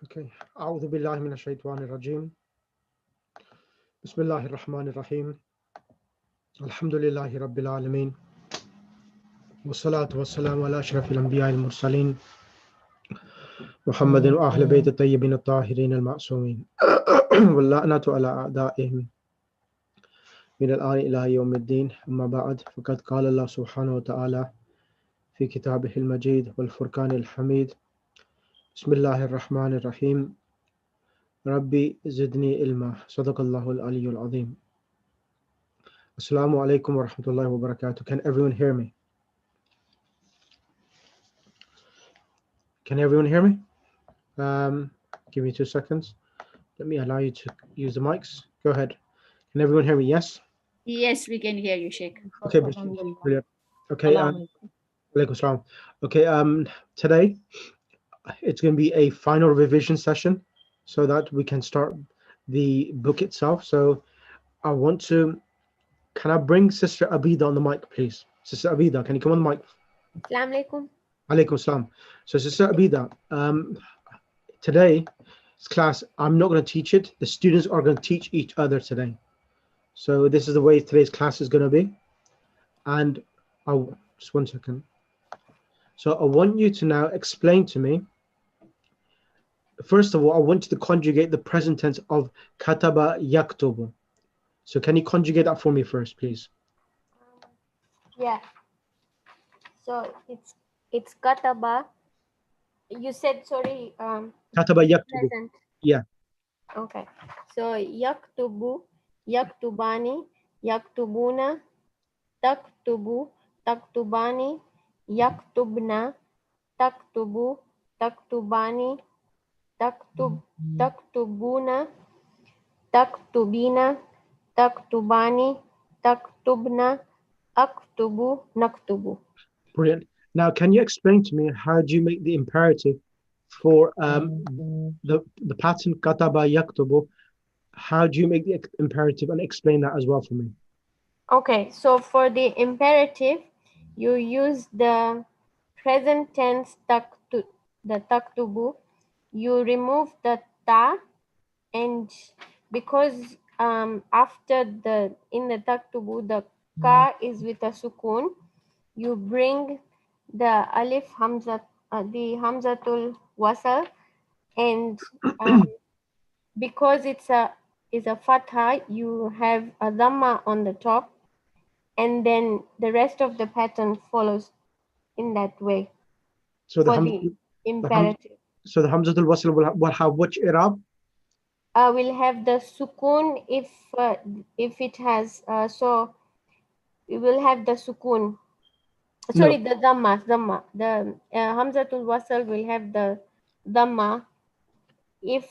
Okay. أعوذ بالله من الشيطان الرجيم. بسم الله الرحمن الرحيم. الحمد لله رب العالمين. والصلاة والسلام على أشرف الأنبياء المرسلين محمد وأهل بيت الطيبين الطاهرين المعصومين واللعنة على أعدائهم من الآن إلى يوم الدين. أما بعد، فقد قال الله سبحانه وتعالى في كتابه المجيد والفرقان الحميد: بسم الله الرحمن الرحيم. ربي زدني علما. صدق الله العلي العظيم. Assalamu alaikum wa rahmatullahi wa barakatuh. Can everyone hear me? Can everyone hear me? Give me 2 seconds. Let me allow you to use the mics. Go ahead. Can everyone hear me? Yes? Yes, we can hear you, Sheikh. Okay, brilliant. Okay, alaikum salam. Okay, today it's going to be a final revision session so that we can start the book itself. So I want to, can I bring Sister Abida on the mic, please? Sister Abida, can you come on the mic? Assalamu alaikum. Alaikum salam. So Sister Abida, today's class, I'm not going to teach it. The students are going to teach each other today. So this is the way today's class is going to be. And just 1 second. So I want you to now explain to me. First of all, I want you to conjugate the present tense of kataba yaktubu. So can you conjugate that for me first, please? Yeah. So it's kataba. You said sorry. Kataba yaktubu. Present. Yeah. Okay. So yaktubu, yaktubani, yaktubuna, taktubu, taktubani, yaktubna, taktubu, taktubani, taktubuna, taktubina, taktubani, taktubna, aktubu, naktubu. Brilliant. Now, can you explain to me how do you make the imperative for the pattern kataba yaktubu? How do you make the imperative, and explain that as well for me? Okay, so for the imperative, you use the present tense taktubu. You remove the ta, and because after in the taktubu the ka is with a sukun, you bring the alif hamza, the hamzatul wasal, and because it's a fatha, you have a dhamma on the top, and then the rest of the pattern follows in that way. So the imperative. So the hamzatul wasl will have which i'rab? Will have the sukun if it has so we will have the sukun. Sorry, no. The dhamma. The hamzatul wasl will have the dhamma if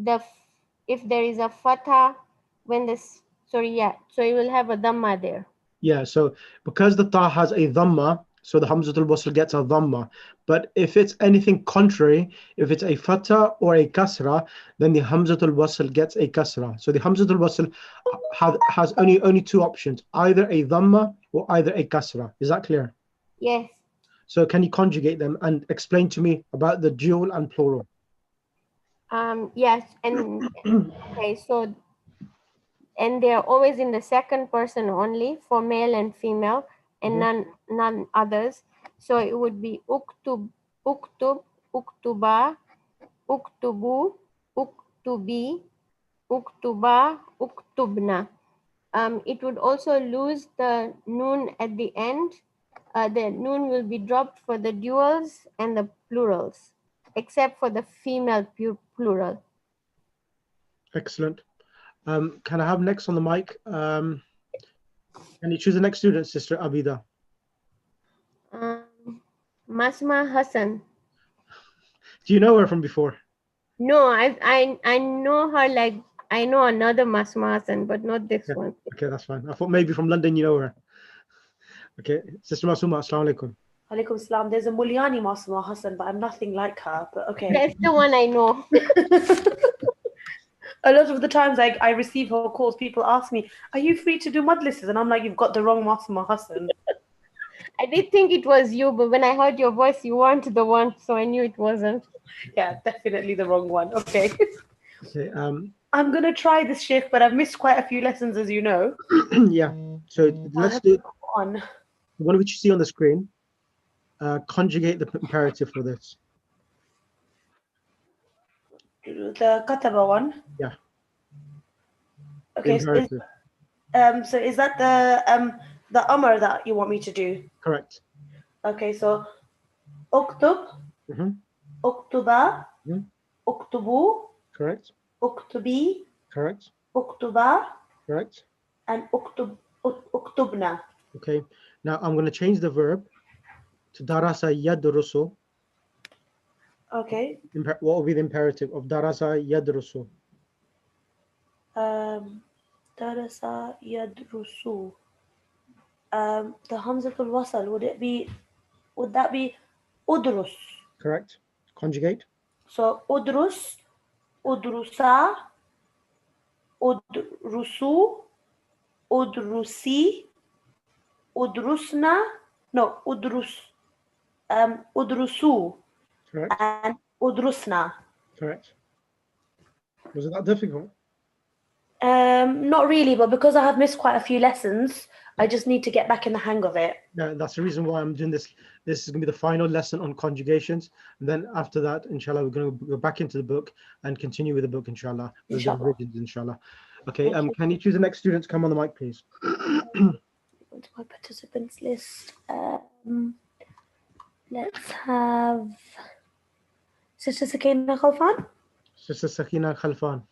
there is a fatha when this. Sorry, yeah. So you will have a dhamma there. Yeah. So because the ta has a dhamma, so the hamzatul wasl gets a dhamma. But if it's anything contrary, if it's a fatha or a kasra, then the hamzatul wasl gets a kasra. So the hamzatul wasl has only 2 options: either a dhamma or either a kasra. Is that clear? Yes. So can you conjugate them and explain to me about the dual and plural? Yes, and okay, so and they're always in the second person only for male and female, and none others. So it would be uktub, uktuba, uktubu, uktubi, uktuba, uktubna. It would also lose the noon at the end. The noon will be dropped for the duals and the plurals, except for the female plural. Excellent. Can I have next on the mic? Can you choose the next student, Sister Abida? Masma Hassan. Do you know her from before? No, I know her, like I know another Masma Hassan, but not this one. Okay, that's fine. I thought maybe from London you know her. Okay, Sister Masuma, assalamu alaikum. Alaikum salam. There's a Mulyani Masma Hassan, but I'm nothing like her. But okay. That's the one I know. A lot of the times I receive her calls, people ask me, are you free to do majlises? And I'm like, you've got the wrong Masma Hassan. I did think it was you, but when I heard your voice, you weren't the one, so I knew it wasn't. Yeah, definitely the wrong one. Okay. Okay. I'm gonna try this, Sheikh, but I've missed quite a few lessons, as you know. Yeah. So let's do On the one which you see on the screen. Conjugate the imperative for this. the kataba one. Yeah. The Okay. imperative. So is that the amr that you want me to do? Correct. Okay. So uktub, Mm-hmm. uktuba, Mhm. uktubu, Correct. uktubi, Correct. uktuba, Correct. and uktubna. Okay. Now I'm going to change the verb to darasa yadrusu. Okay. What will be the imperative of darasa yadrusu? Darasa yadrusu. The hamzatul wasal, would that be udrus? Correct. Conjugate. So udrus, udrusa, udrusu, udrusi, udrusna, no, udrusu, Correct. and udrusna. Correct. Was it that difficult? Not really, but because I have missed quite a few lessons, I just need to get back in the hang of it. Yeah, that's the reason why I'm doing this. This is going to be the final lesson on conjugations. And then after that, inshallah, we're going to go back into the book and continue with the book, inshallah, with the Inshallah. revisions, inshallah. Okay, Thank you. can you choose the next students? Come on the mic, please. Onto my participants list. Let's have Sister Sakina Khalfan. Sister Sakina Khalfan.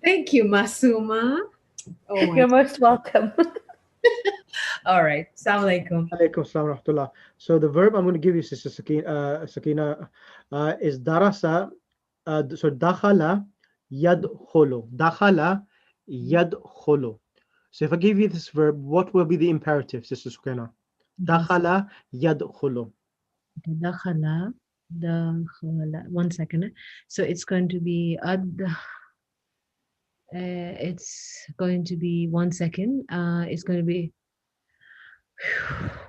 Thank you, Masuma. Oh my. You're most welcome. All right. Assalamu alaikum. Alaikum assalam rahmatullah. So the verb I'm going to give you, Sister Sakina, is darasa. So dakhala yadkhulu. Dakhala yadkhulu. So if I give you this verb, what will be the imperative, Sister Sakina? Dakhala yadkhulu. Dakhala, dakhala. 1 second. So it's going to be it's going to be 1 second. It's going to be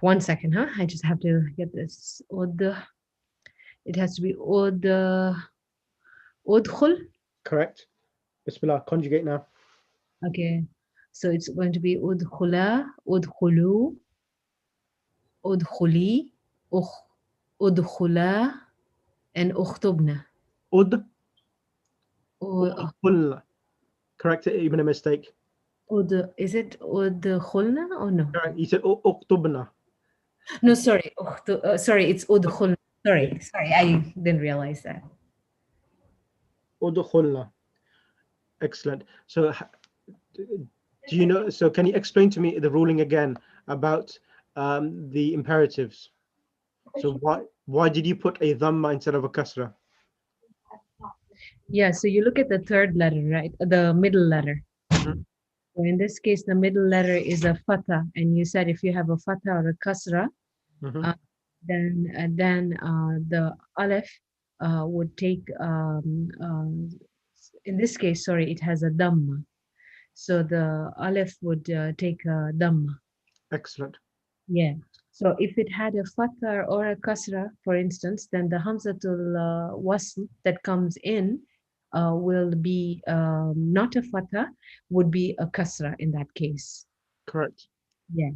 1 second, huh? I just have to get this. It has to be udkhul. Correct. Bismillah. Conjugate now. Okay. So it's going to be udkhula, udkhulu, udkhuli, udkhula, and ukhtubna. Udkhul. Correct. Even a mistake. Is it udkhulna or no? Correct. You said uktubna. No, sorry. Sorry, it's udkhulna. Sorry, I didn't realize that. Udkhulna. Excellent. So do you know, so can you explain to me the ruling again about the imperatives? So why did you put a dhamma instead of a kasra? Yeah, so you look at the third letter, right? The middle letter. Mhm. So in this case, the middle letter is a fatha, and you said if you have a fatha or a kasra, Mhm. then the aleph would take in this case, sorry, it has a dhamma. So the aleph would take a dhamma. Excellent. Yeah. So if it had a fatha or a kasra, for instance, then the hamzatul wasl that comes in will be not a fatha, would be a kasra in that case. Correct. Yeah.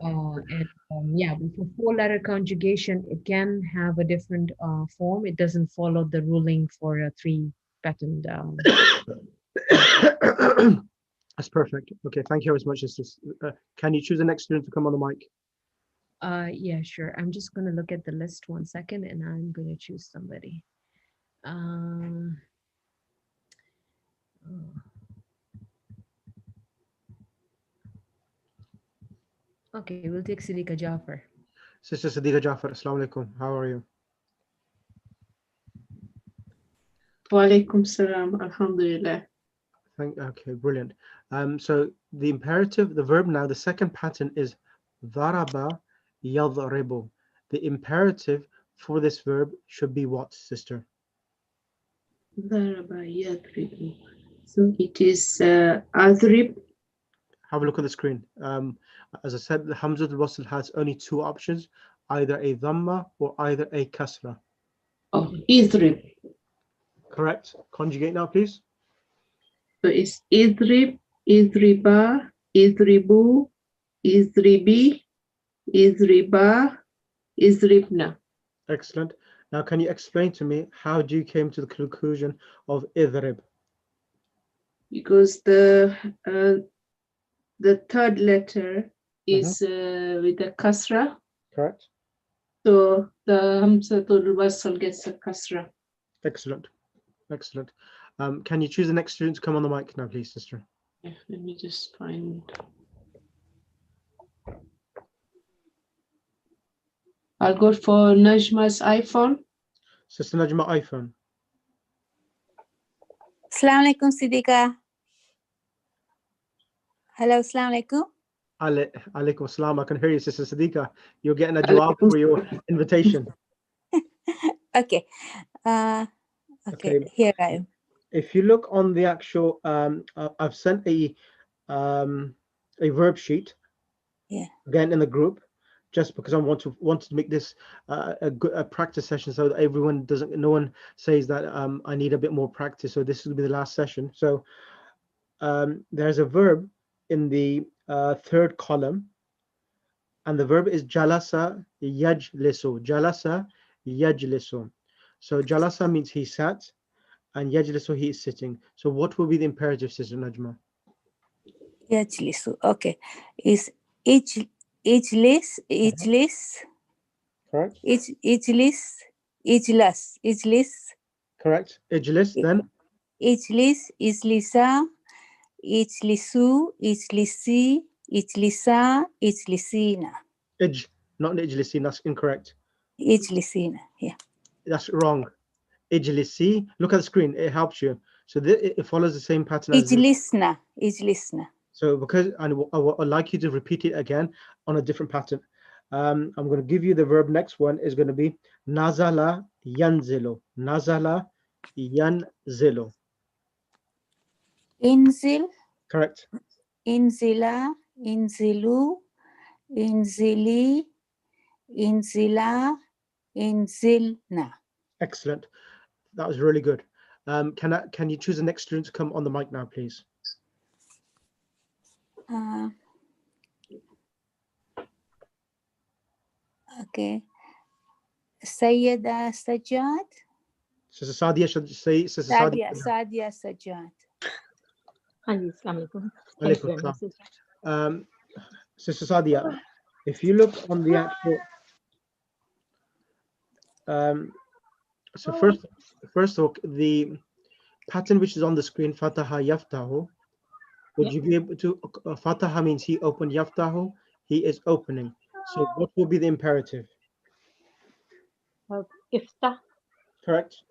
And yeah, but for four-letter conjugation, it can have a different form. It doesn't follow the ruling for a three-patterned. That's perfect. Okay, thank you very much. Can you choose the next student to come on the mic? Yeah, sure. I'm just going to look at the list 1 second, and I'm going to choose somebody. Oh. Okay, we'll take Siddiqa Jafar. Sister Siddiqa Jafar, assalamu alaikum. How are you? Wa alaikum salam, alhamdulillah. Okay, brilliant. So the imperative, the verb now, the second pattern is dharaba yadribu. The imperative for this verb should be what, sister? Dharaba yadribu. So it is adrib. Have a look at the screen. As I said, the Hamza al-Wasl has only two options. either a dhamma or either a kasra? Oh, idrib. Correct. Conjugate now, please. So it's idrib, idriba, idribu, idribi, idriba, idribna. Excellent. Now, can you explain to me how do you came to the conclusion of idrib? Because the third letter is with the kasra, Correct. so the hamzatul wasl gets a kasra. Excellent. Excellent. Can you choose the next student to come on the mic now, please, sister? Yeah, let me just find. I'll go for Najma's iPhone. Sister Najma, iPhone. Assalamu alaikum, Siddiqa. Hello, assalamu alaikum. Alaikum assalam. I can hear you, Sister Siddiqa. You're getting a jawab for your invitation. Okay. Okay, here I am. If you look on the actual, I've sent a verb sheet. Yeah. Again in the group, just because I want to make this a practice session, so that everyone no one says that I need a bit more practice. So this will be the last session. So there's a verb in the third column, and the verb is jalasa yajlisu. Jalasa yajlisu. So jalasa means he sat, and yajlisu, he is sitting. So what will be the imperative, Sister Najma? Yajlisu. Okay. Is ijlis. Correct. Ijlis. Correct. Ijlis, then? Ijlis, ijlisa, ijlisu, ijlisi, ijlisa, ijlisina. Not ijlisi, that's incorrect. Ijlisina, yeah. That's wrong. Ijlisi, look at the screen, it helps you. So it follows the same pattern as Ijlisna. So because I would like you to repeat it again on a different pattern. I'm going to give you the verb. Next one is going to be nazala yanzilu. Nazala yanzilu. Inzil, Correct. inzila, inzilu, inzili, inzila, inzilna. Excellent. That was really good. Can you choose the next student to come on the mic now, please? Okay. Sayyida Sajjad. Sister Sadia should say Sister Sadia. Sadia Sajjad. Alaikum salam. Sister Sadia, if you look on the actual so first of all, the pattern which is on the screen, Fataha Yaftahu, would you be able to Fataha means he opened, Yaftahu, he is opening. So what will be the imperative? Iftah, Correct.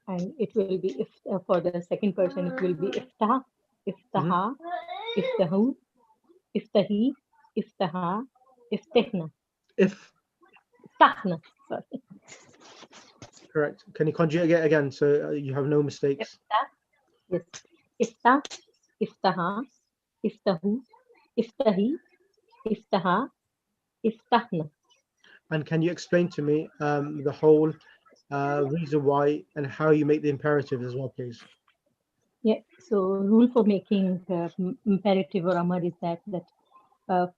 and it will be if for the second person it will be iftah, iftaha, iftahu, iftahi, iftaha, iftihna. Iftahna, sorry. Correct. Can you conjugate it again so you have no mistakes? Iftah, yes. Iftah, iftaha, iftahu, iftahi, iftaha, iftahna. And can you explain to me the whole reason why and how you make the imperative as well, please? Yeah, so rule for making imperative or amar is that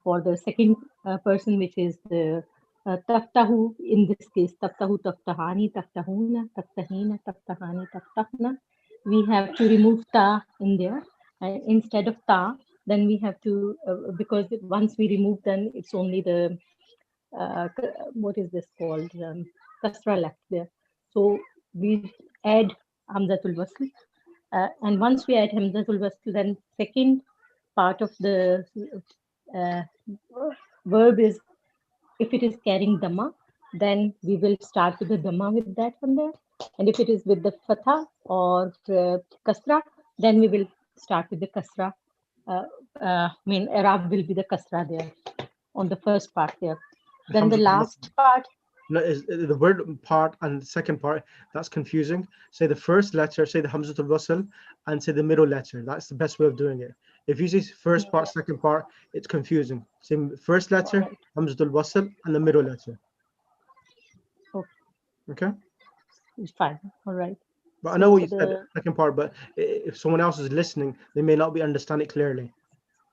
for the second person, which is the taftahu, in this case, taftahu, taftahani, taftahuna, taftahina, taftahani, taftahna, we have to remove ta in there. And instead of ta, then we have to, because once we remove, then it's only the, what is this called? Kasra left there. So we add hamzatul wasl. And once we add hamzatul wasl, then second part of the verb is, if it is carrying dhamma, then we will start with the dhamma with that one there. And if it is with the fatha or kasra, then we will start with the kasra. Arab will be the kasra there on the first part there. Then the last part. No, is the word part and the second part, that's confusing. Say the first letter, say the hamzatul wasl, and say the middle letter. That's the best way of doing it. If you say first part, second part, it's confusing. Same first letter, Alright. Hamzatul Wasl, and the middle letter. Okay. Okay? It's fine. All right. But I know what So you said, the second part, but if someone else is listening, they may not be understanding it clearly.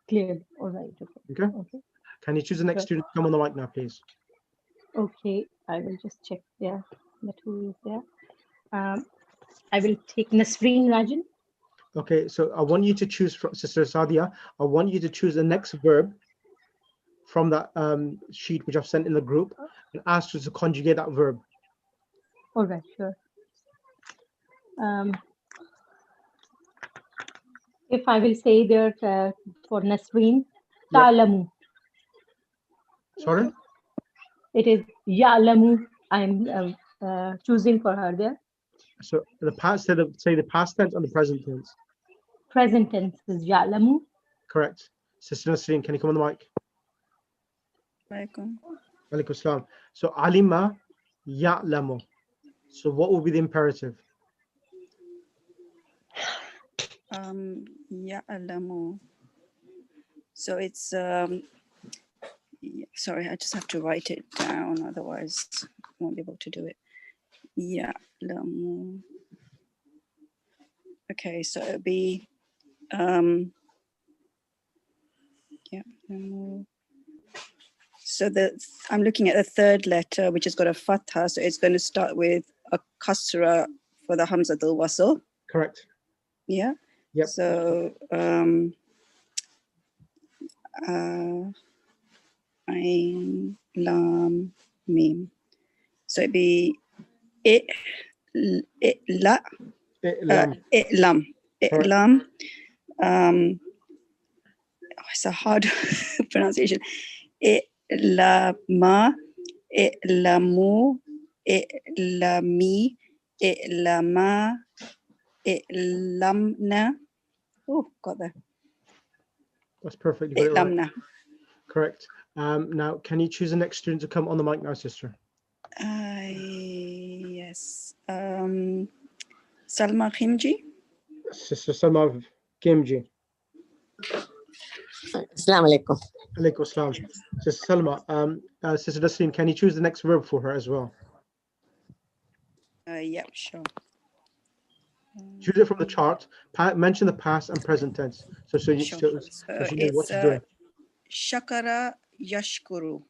clear. All right. Okay. Okay? Okay. Can you choose the next Sure. student to come on the mic now, please? Okay. I will just check there that who is there. I will take Nasreen Rajan. Okay, so I want you to choose, from Sister Sadia, I want you to choose the next verb from that sheet which I've sent in the group and ask you to conjugate that verb. All right. Sure. If I will say there for Nasreen, Yep. Ta'lamu. Sorry? It is Ya'lamu. I'm choosing for her there. So the past, say the past tense and the present tense. Present tense is Ya'lamu. Correct. Sister Nasreen, can you come on the mic? Welcome. Alaikum salam. So alima ya'lamu. So what will be the imperative? Ya'lamu. So it's sorry, I just have to write it down, otherwise I won't be able to do it. Ya'lamu. Okay, so it'll be ya'lamu. So I'm looking at the third letter, which has got a fatha, so it's going to start with a kasra for the hamzatul wasl. Correct. Yeah. Yep. So Ain, lam, mim. So it'd be itlam. It's a hard pronunciation. Itlama, itlamu, itlami, itlama, itlamna. Oh, got there. That's perfect. You got it right. Itlamna. Correct. Now, can you choose the next student to come on the mic now, sister? Yes. Salma Khimji. Sister Salma Kimji. Assalamu alaikum. Alaikum assalam. Sister Salma, Sister Nasreen, can you choose the next verb for her as well? Yeah, sure. Choose it from the chart. Mention the past and present tense. So she knows what she's doing. Shakara yashkuru.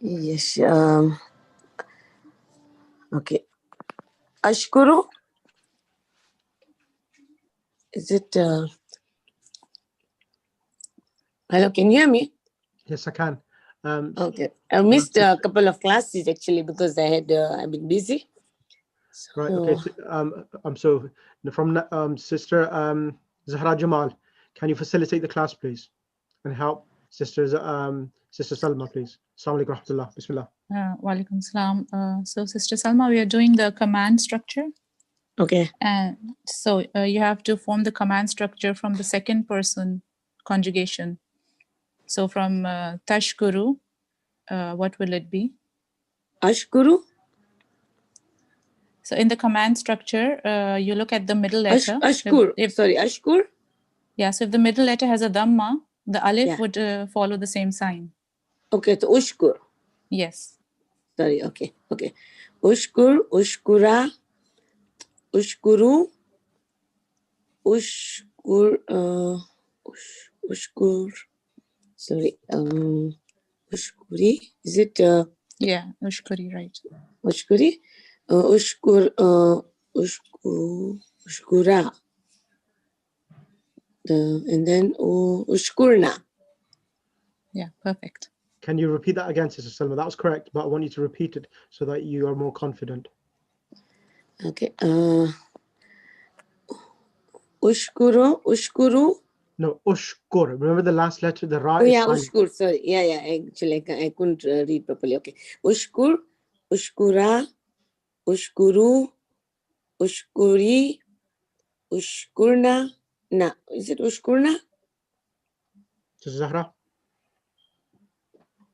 Yes. Okay. Ashkuru. Is it? Hello, can you hear me? Yes, I can. Okay. I missed a couple of classes actually because I've been busy. So, right. Okay. So, from Sister Zahra Jamal, can you facilitate the class, please, and help Sister Salma, please? Assalamu alaikum rahmatullah. Bismillah. Wa alaikum salam. So, Sister Salma, we are doing the command structure. Okay. And so you have to form the command structure from the second person conjugation. So from tashkuru, what will it be? Ashkuru. So in the command structure, you look at the middle letter. Ashkur. Sorry, ashkur. Yeah, so if the middle letter has a dhamma, the alif would follow the same sign. Okay, so ushkur. Yes. Sorry, okay. Ushkur, ushkura, ushkuru, ushkur, sorry, ushkuri, is it? Yeah, ushkuri, right. Ushkuri, ushkura, and then ushkurna. Yeah, perfect. Can you repeat that again, Sister Salma? That was correct, but I want you to repeat it so that you are more confident. Okay. Ushkuru. No, ushkur. Remember the last letter, the ra. Oh yeah, is ushkur. Sorry. Yeah. Actually, I couldn't read properly. Okay. Ushkur, ushkura, ushkuru, ushkuri, ushkurna. Na. Is it ushkurna? Sister Zahra?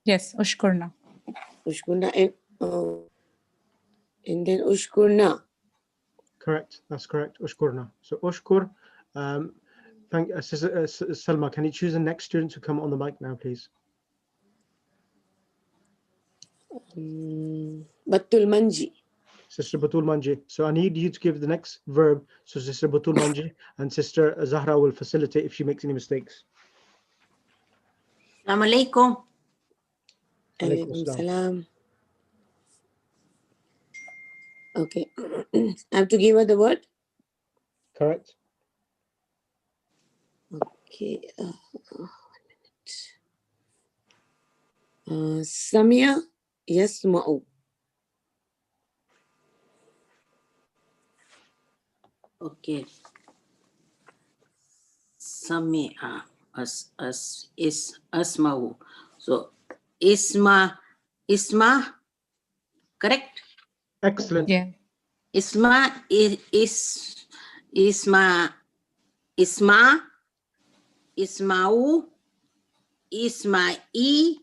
Yes, ushkurna. Ushkurna and then ushkurna. Correct. That's correct. Ushkurna. So ushkur. Thank Sister Salma. Can you choose the next student to come on the mic now, please? Batul Manji. Sister Batul Manji. So I need you to give the next verb. So Sister Batul Manji and Sister Zahra will facilitate if she makes any mistakes. Assalamu alaikum. Alaikum Alaikum salam. salam. Okay. I have to give her the word? Correct. Okay. 1 minute. Samia yasma'u. Okay. Samia is asma'u. So isma, correct? Excellent. Yeah. Isma is isma'u, isma'i,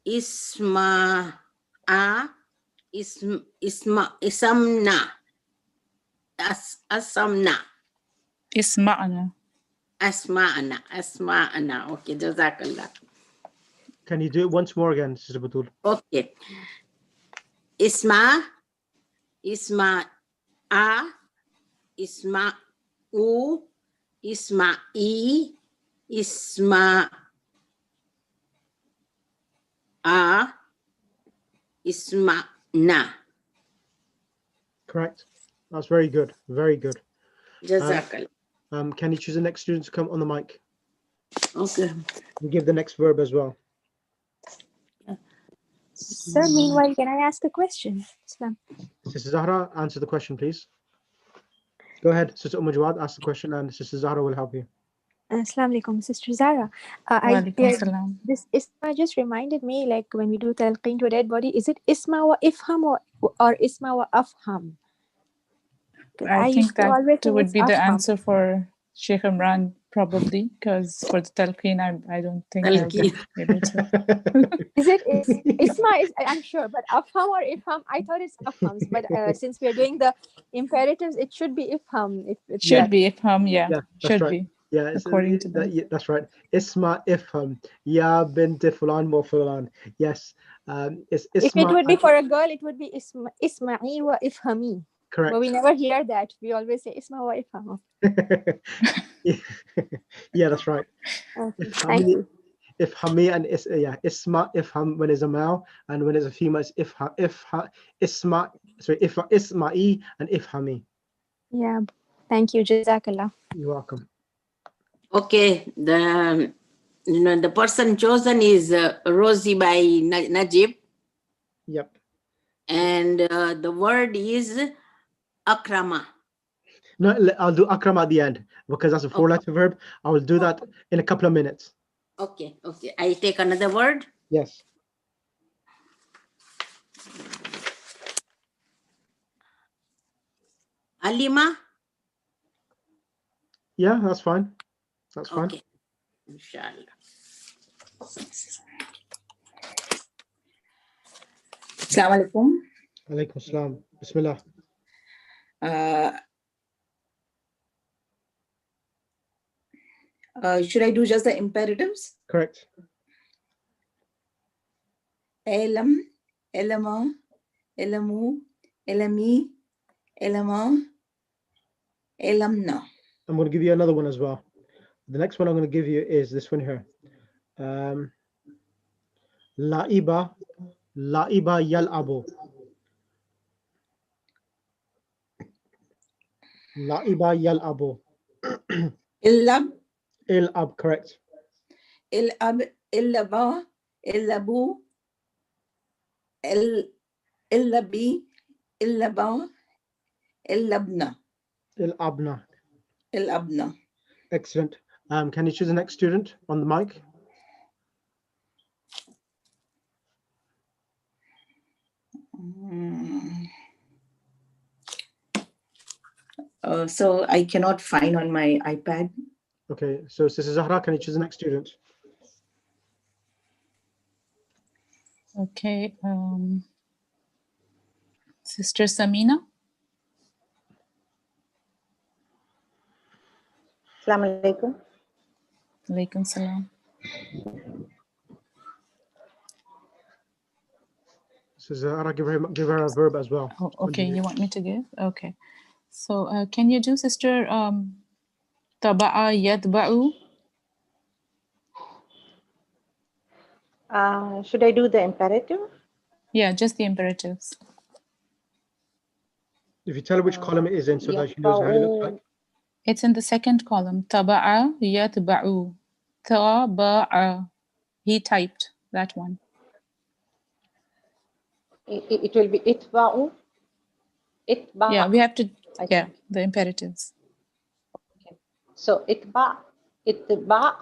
isma'a, isamna, asamna, Isma'na. asma'na. Okay, jazakallah. Can you do it once more again, Sister Batul? Okay. Isma'a, isma'u, isma'i, isma'na. Correct. That's very good. Very good. Jazakallah. Can you choose the next student to come on the mic? Okay. And give the next verb as well. Sir, meanwhile, can I ask a question? Islam. Sister Zahra, answer the question, please. Go ahead, Sister Jawad, ask the question, and Sister Zahra will help you. Assalamu alaikum, Sister Zara. Walaikum salam. This Isma just reminded me, like when we do talqeen to a dead body, is it Isma wa ifham or Isma wa afham? 'Cause I think used to that always think would it's be the afham. answer for Sheikh Imran, probably, because for the talqeen, I don't think I'll be able to. Is it Isma? I'm sure, but afham or ifham? I thought it's afhams, but since we are doing the imperatives, it should be ifham. If it's Should be ifham, yeah. Yeah, that's Should right. be. Yeah, according to them. that's right. Isma ifham. Ya bint fulan wa fulan. Yes. It's if Isma. it would be for a girl, it would be Isma'i wa ifhami. Correct. But we never hear that. We always say Isma wa ifham. Yeah, that's right. Okay, thank you. Ifhami and Isma ifham when it's a male, and when it's a female, it's Isma'i and ifhami. Yeah, thank you. Jazakallah. You're welcome. Okay, the person chosen is Rosie by Najib. Yep. And the word is akrama. No, I'll do akram at the end because that's a four-letter verb. I will do that in a couple of minutes. Okay, okay. I take another word. Yes. Alima. Yeah, that's fine. That's fine. Okay, inshallah. Assalamu alaikum. Alaikum assalam. Bismillah. Should I do just the imperatives? Correct. Elam, elama, elamu, elami, elama, elamna. I'm going to give you another one as well. The next one I'm going to give you is this one here. La'iba yal'abu. La'iba yal'abu. Il'ab, correct. Il'ab, illaba, illabu, illabi, illaba, illabna. Il'abna. Il'abna. Excellent. Can you choose the next student on the mic? So I cannot find on my iPad. Okay, so Sister Zahra, can you choose the next student? Okay. Sister Samina. Assalamu alaikum. Alaikum salam. So Zahra, give her a verb as well. Oh, okay, you want me to give? Okay. So can you do, sister, taba'a yatba'u? Should I do the imperative? Yeah, just the imperatives. If you tell her which column it is in so that she knows how it looks like. It's in the second column. Taba'a yatba'u. Taba'a. He typed that one. It will be itba'u. Itba'. Yeah, we have to, I yeah, think. the imperatives. Okay. So itba', itba',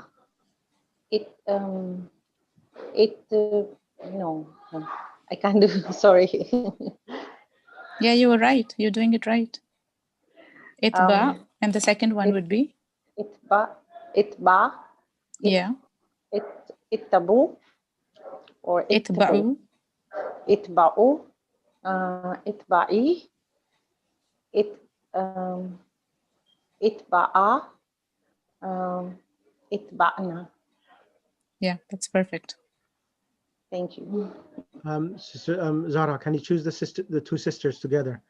no, I can't do, sorry. Yeah, you were right. You're doing it right. Itba, and the second one would be? Itba, Yeah. ittabu, or Itba'u. Itba'u, itba'i, itba'a, itba'na. Yeah, that's perfect. Thank you. Sister Zahra, can you choose the two sisters together?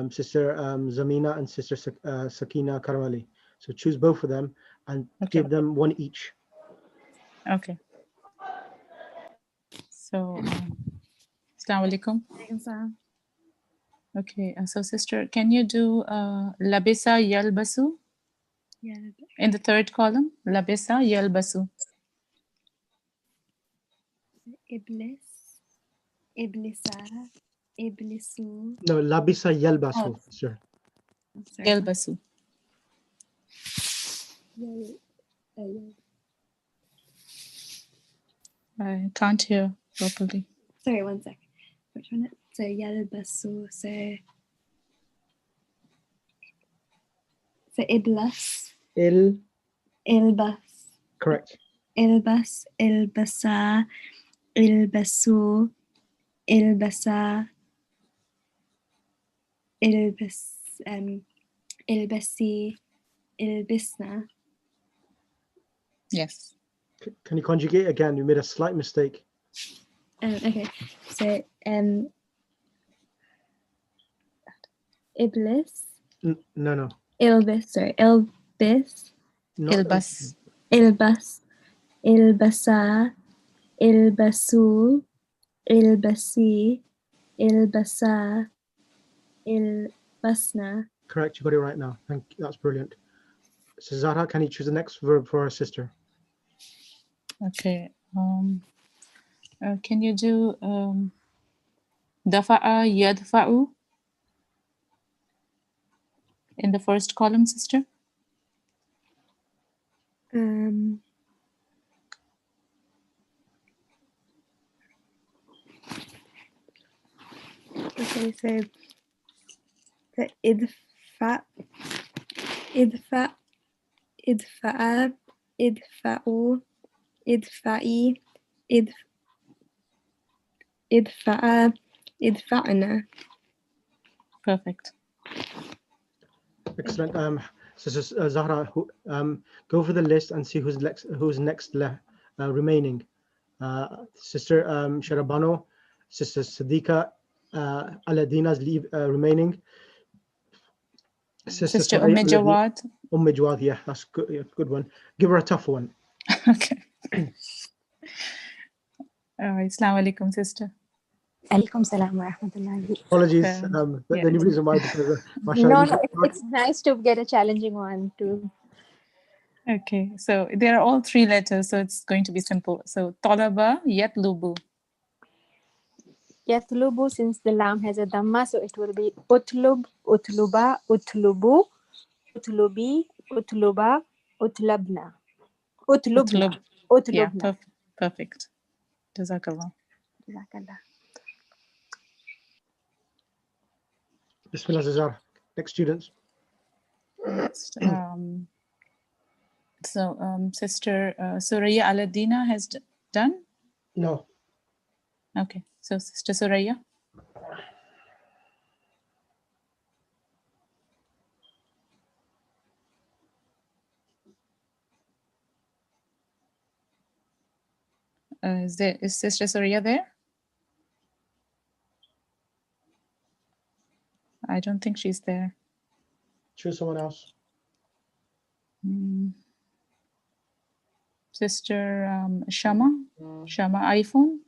Sister Zamina and Sister Sakina Karawali. So choose both of them and give them one each. Okay. So, Assalamu alaikum. Okay, so sister, can you do labisa yalbasu? In the third column, labisa yalbasu. Iblis, Iblisa, Iblisu. No, labisa yalbasu, sir. Yalbasu. I can't hear properly. Sorry, one sec. Which one? So Yalbasu. So Iblis. Ilbas. Correct. Ilbas, Ilbasa, Ilbasu, Ilbasa, Ilbas, Ilbasi, Ilbisna. Yes. Can you conjugate again? You made a slight mistake. Okay, so Iblis. No. Ilbis, sorry, Ilbis. Ilbas. Ilbas. Ilbasa. Ilbasu. Ilbasi. Ilbasa. Ilbasna. Correct, you got it right now. Thank you. That's brilliant. So Zahra, can you choose the next verb for our sister? Okay. Can you do dafa'a yadfa'u in the first column, sister? Okay, so idfa, idfa'a, idfa'u, idfa'i, idfa'a, idfa'na. Perfect. Excellent. So Zahra, go for the list and see who's next remaining. Sister Sharabano, Sister Sadiqa, Aladina's remaining. Sister Jawad. Jawad, yeah, that's good. Yeah, good one. Give her a tough one. Okay. Assalamu alaikum, sister. Alaikum salam wa rahmatullahi. Apologies. The only reason why, because No, it's nice to get a challenging one too. Okay, so they are all three letters, so it's going to be simple. So talaba yatlubu. Yatlubu, since the lam has a dhamma, so it will be utlub, utluba, utlubu, utlubi, utluba, utlabna. Utlubna. Yeah, Utlubna. perfect. Jazakallah. Jazakallah. Bismillah, Zahra. Next students. Next, Sister Suraya Aladina has done? No. Okay, so Sister Suraya. Is Sister Surya there? I don't think she's there. Choose someone else. Sister Shama iPhone.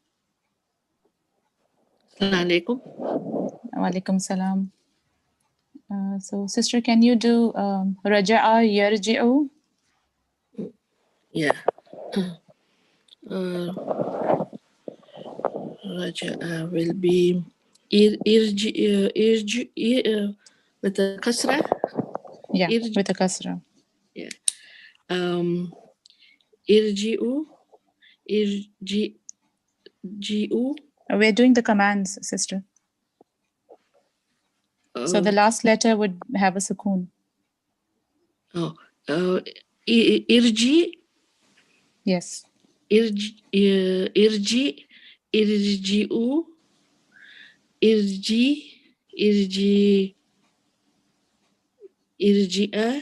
Assalamualaikum. Walaikum salam. So, sister, can you do Raja'a yarji'u? Yeah. Raja'a will be with a kasra. Yeah, with a kasra. Yeah. Irji'u. We're doing the commands, sister. So the last letter would have a sukoon. Irji. Yes. Irji'u. Irji'a.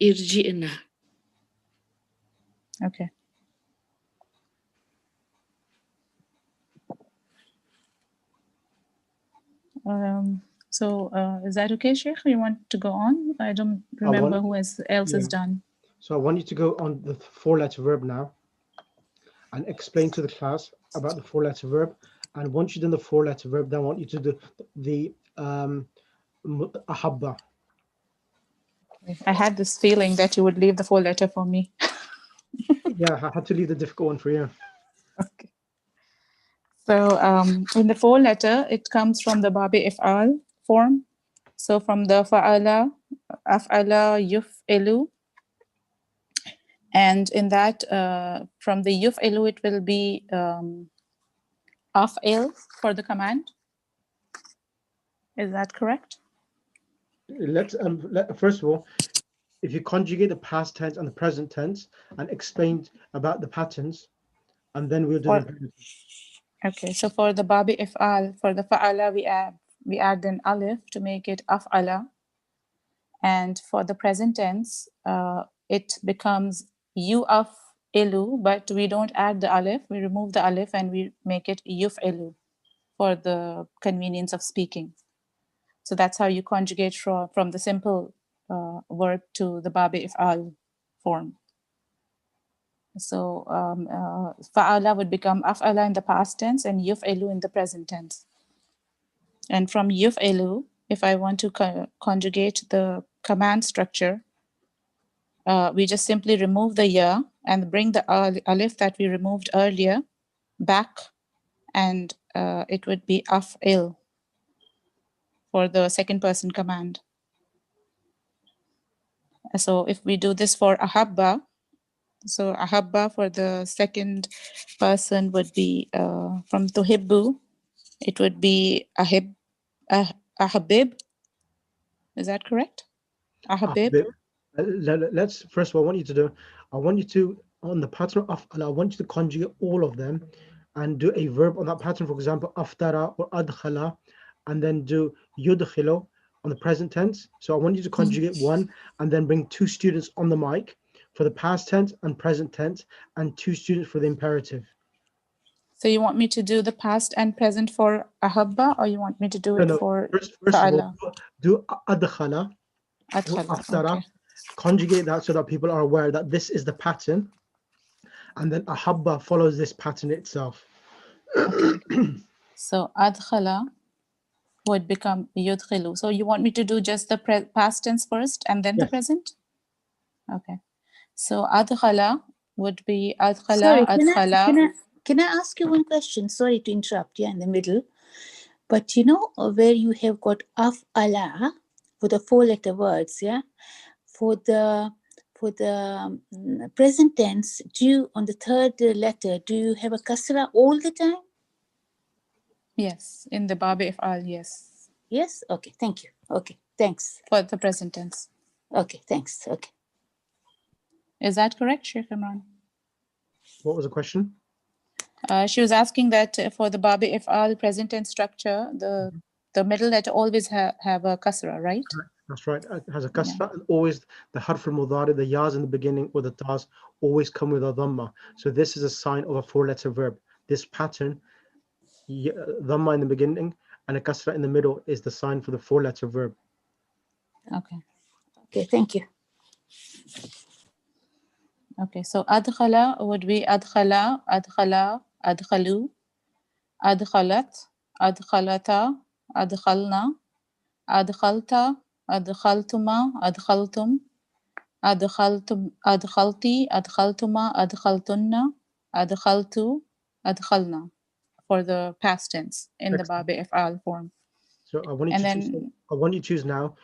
Irji'na. Okay. So is that okay, Sheikh? You want to go on? I don't remember who else is done. So I want you to go on the 4-letter verb now and explain to the class about the 4-letter verb. And once you've done the 4-letter verb, then I want you to do the ahabba. I had this feeling that you would leave the 4-letter for me. Yeah, I had to leave the difficult one for you. Okay. So in the 4-letter, it comes from the babi if'al form. So from the fa'ala, af'ala, yuf'ilu. And in that, from the yuf'ilu, it will be af'il for the command. Is that correct? Let's first of all, if you conjugate the past tense and the present tense and explain about the patterns, and then we'll do the. Okay, so for the babi if'al, for the fa'ala, we add an alif to make it af'ala. And for the present tense, it becomes yu'af'ilu, but we don't add the alif. We remove the alif and we make it yuf'ilu for the convenience of speaking. So that's how you conjugate from the simple verb to the babi if'al form. So fa'ala would become af'ala in the past tense and yuf'ilu in the present tense. And from yuf'ilu, if I want to conjugate the command structure, we just simply remove the ya and bring the alif that we removed earlier back, and it would be af'il for the second person command. So if we do this for ahabba, so ahabba for the second person would be from tuhibbu, it would be ahabib. Is that correct? Ahabib. Let's first of all, I want you to, on the pattern of Allah, I want you to conjugate all of them and do a verb on that pattern. For example, aftara or adkhala, and then do yudkhilo on the present tense. So I want you to conjugate one and then bring 2 students on the mic for the past tense and present tense, and 2 students for the imperative. So you want me to do the past and present for ahabba, or you want me to do it for first of all, do adkhala or aftara, okay. Conjugate that so that people are aware that this is the pattern, and then ahabba follows this pattern itself. Okay. So adkhala would become yudkhilu. So you want me to do just the past tense first and then the present? Okay. So adkhala would be adkhala, Sorry, adkhala. can I ask you one question? Sorry to interrupt you in the middle. But you know where you have got af'ala for the 4-letter words, yeah? For the present tense, on the 3rd letter, do you have a kasra all the time? Yes, in the babi if'al, yes. Yes? Okay, thank you. Okay, thanks. For the present tense. Okay, thanks. Okay. Is that correct, Sheikh Imran? What was the question? She was asking that for the babi if'al present tense structure, the middle letter always have a kasra, right? That's right. It has a kasra, and always the harf al-mudari, the yas in the beginning or the tas always come with a dhamma. So this is a sign of a four-letter verb. This pattern, dhamma in the beginning and a kasra in the middle, is the sign for the four-letter verb. Okay. Okay, thank you. Okay, so adkhala would be adkhala, adkhala, adkhalu, adkhalat, adkhalata, adkhalna, adkhalta, adkhaltuma, adkhaltum, adkhaltum, adkhalti, adkhaltuma, adkhaltunna, adkhaltu, adkhalna, for the past tense in the Babi Af'al form. So I want you And to choose. then I want you to choose now.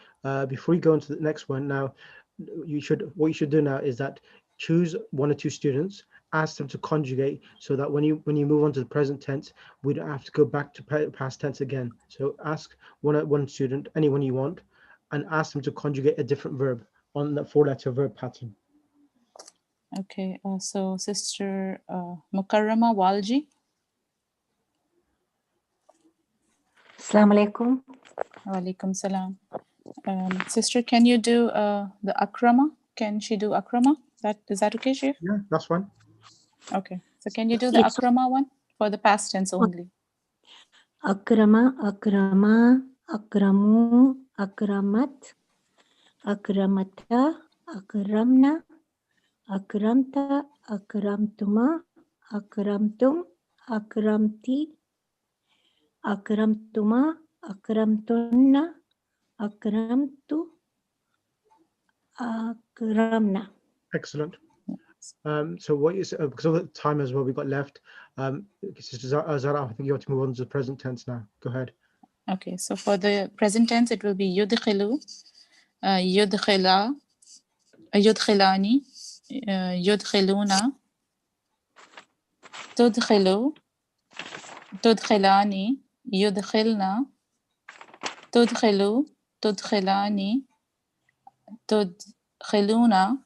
Before you go into the next one, now what you should do now is that choose one or two students, ask them to conjugate, so that when you move on to the present tense, we don't have to go back to past tense again. So ask one student, anyone you want, and ask them to conjugate a different verb on the four-letter verb pattern. okay, so Sister Mukarrama Walji. Assalamu alaikum. Walaikum salam. Sister, can you do the akrama? Can she do akrama? Is that okay, Sheikh? Yeah, that's fine. Okay. So can you do the Yes. akrama one for the past tense only? Akrama, akrama, akramu, akramat, akramata, akramna, akramta, akramtuma, akramtum, akramti, akramtuma, akramtunna, akramtu, akramna. Excellent. So what is because of the time as well we got left, Sister Zara, I think you have to move on to the present tense now. Go ahead. Okay. So for the present tense, it will be yudkhilu, yudkhila, yudkhilani, yudkhiluna, tudkhilu, tudkhilani, yudkhilna, tudkhilu, tudkhilani, tudkhiluna,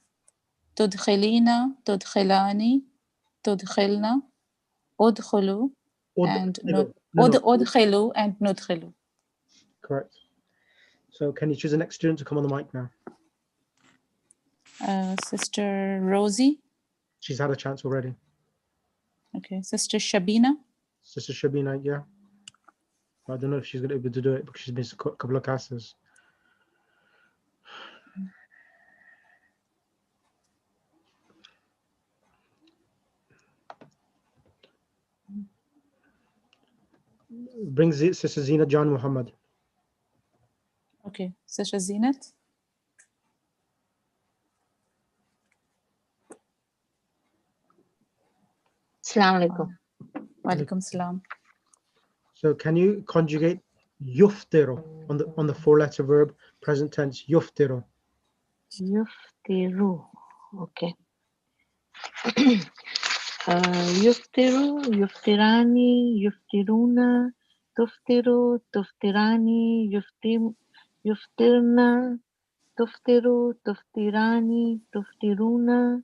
tudkhilina, tudkhilani, tudkhilna, udkhulu, and udkhilu and nudkhilu. Correct. So can you choose the next student to come on the mic now? Sister Rosie. She's had a chance already. Okay. Sister Shabina. Sister Shabina, yeah. I don't know if she's going to be able to do it because she's missed a couple of classes. Brings it Sister Zina Jan Muhammad. Okay. Sister Zinat. Assalamu alaikum. Walaikum salam. So can you conjugate yuftiru on the four-letter verb present tense yuftiru? Yuftiru. Okay. Yuftiru, yuftirani, yuftiruna, tuftiru, tuftirani, yuftirna, tuftiru, tuftirani, tuftiruna,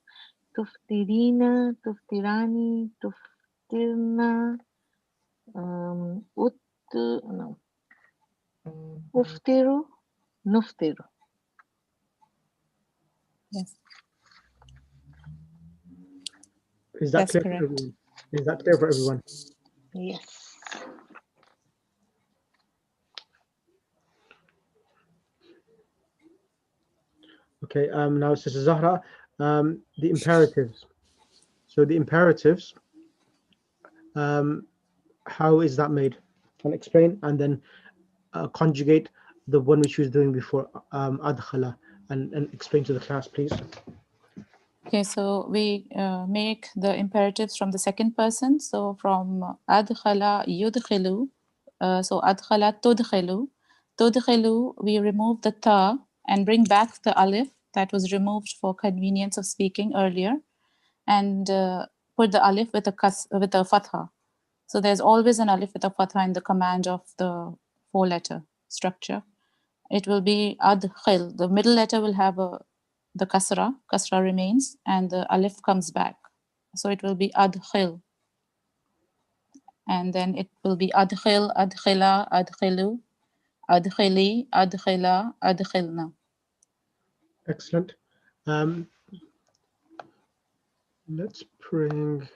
tuftirina, tuftirani, tuftirna, uftiru, nuftiru. Yes. Is that That's clear correct. for everyone? Is that clear for everyone? Yes. Okay, now Sister Zahra, the imperatives. So the imperatives, how is that made? I'll explain and then conjugate the one which she was doing before, adkhala, and explain to the class, please. Okay, so we make the imperatives from the second person. So from adkhala yudkhilu, so adkhala tudkhilu. Tudkhilu, we remove the ta and bring back the alif that was removed for convenience of speaking earlier, and put the alif with a fatha. So there's always an alif with a fatha in the command of the four-letter structure. It will be adkhil. The middle letter will have the kasra remains, and the alif comes back. So it will be adkhil. And then it will be adkhil, adkhila, adkhilu, أدخلي أدخلا أدخلنا. Excellent. Let's bring